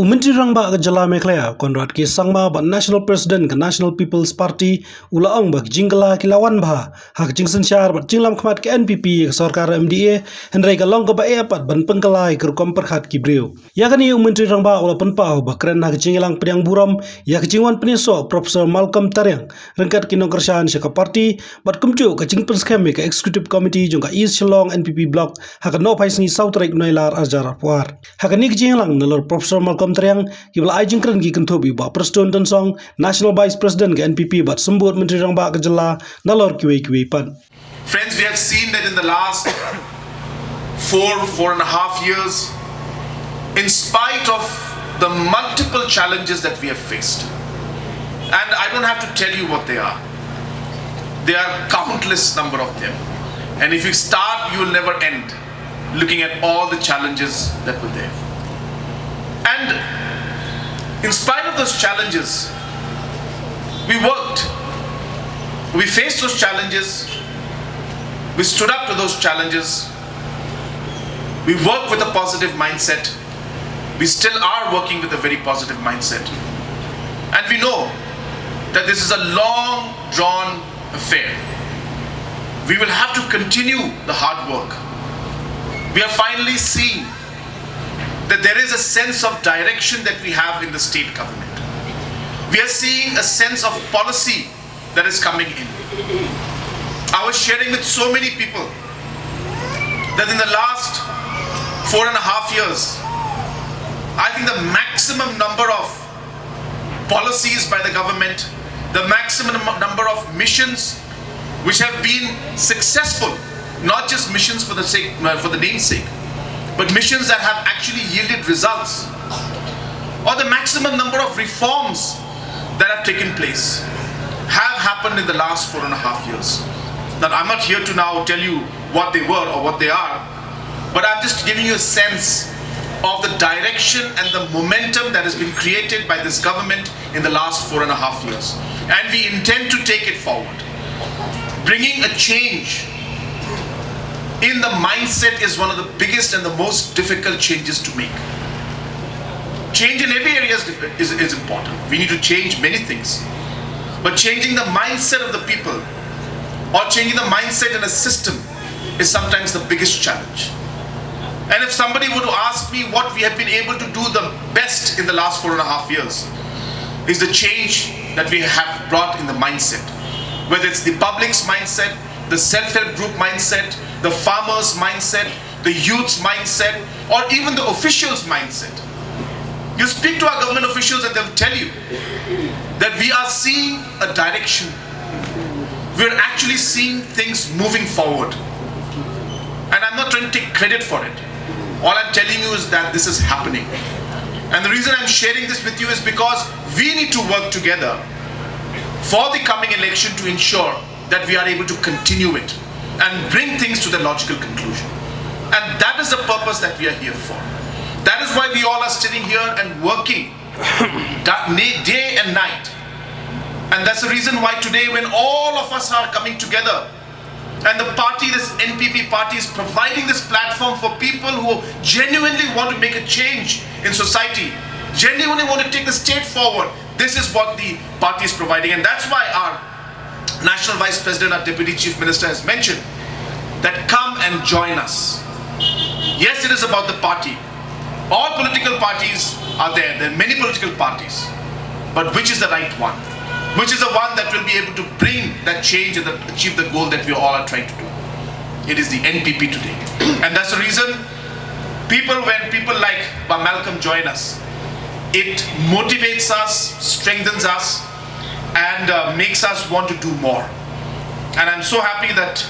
Menteri Rangba ke Jala Meklaya, Conrad K Sangma ba National President ke National People's Party ulaang ba jingkala kilawan bah hak jingsen syar ba jinglam khmat ke NPP ke sarkar MDA henry ka long ka ba epat ban pynkylla ke rukom pyrkhat ki briew. Ya kan Menteri Rangba ula penpa ba keren hak jingilang priang buram ya ke jingwan peniso Profesor Malcolm Tariang rengkat kinong kersaan syaka party bat kumcu ke jingpen skemi ke Executive Committee jong ka East Shillong NPP Block hak no paisni South Rake Noilar Arjar Puar. Hak ni ke jinglang nalor Profesor Malcolm Tariang kibla ajing keren ki kentobi ba Preston dan song National Vice President ke NPP bat sembut Menteri Rangba ke Jala nalor kiwe pan. Friends, we have seen that in the last 4.5 years, in spite of the multiple challenges that we have faced, and I don't have to tell you what they are. There are countless number of them, and if you start, you will never end looking at all the challenges that were there. And in spite of those challenges, we worked. We faced those challenges. We stood up to those challenges. We worked with a positive mindset. We still are working with a very positive mindset. And we know that this is a long drawn affair. We will have to continue the hard work. We are finally seeing that there is a sense of direction that we have in the state government. We are seeing a sense of policy that is coming in. I was sharing with so many people that in the last 4.5 years, I think the maximum number of policies by the government, the maximum number of missions which have been successful, not just missions for the namesake, but missions that have actually yielded results, or the maximum number of reforms that have taken place have happened in the last 4.5 years. Now, I'm not here to now tell you what they were or what they are, but I'm just giving you a sense of the direction and the momentum that has been created by this government in the last 4.5 years. And we intend to take it forward. Bringing a change in the mindset is one of the biggest and the most difficult changes to make. Change in every area is important. We need to change many things. But changing the mindset of the people or changing the mindset in a system is sometimes the biggest challenge. And if somebody were to ask me what we have been able to do the best in the last 4.5 years, is the change that we have brought in the mindset. Whether it's the public's mindset, the self-help group mindset, the farmers' mindset, the youth's mindset, or even the officials' mindset. You speak to our government officials and they'll tell you that we are seeing a direction. We're actually seeing things moving forward. And I'm not trying to take credit for it. All I'm telling you is that this is happening. And the reason I'm sharing this with you is because we need to work together for the coming election to ensure that we are able to continue it and bring things to the logical conclusion. And that is the purpose that we are here for. That is why we all are sitting here and working day and night. And that's the reason why today, when all of us are coming together and the party, this NPP party, is providing this platform for people who genuinely want to make a change in society, genuinely want to take the state forward, this is what the party is providing. And that's why our National Vice President, our Deputy Chief Minister, has mentioned that come and join us. Yes, it is about the party. All political parties are there. There are many political parties. But which is the right one? Which is the one that will be able to bring that change and achieve the goal that we all are trying to do? It is the NPP today. And that's the reason when people like Malcolm join us, it motivates us, strengthens us, and makes us want to do more. And I'm so happy that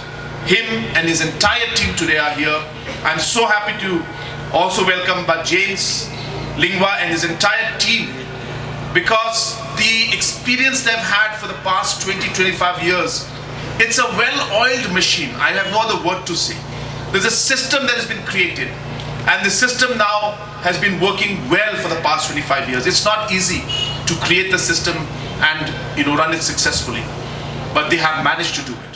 him and his entire team today are here. I'm so happy to also welcome James Lingwa and his entire team, because the experience they've had for the past 20-25 years, it's a well-oiled machine. I have no other word to say. There's a system that has been created, and the system now has been working well for the past 25 years. It's not easy to create the system and run it successfully, but they have managed to do it.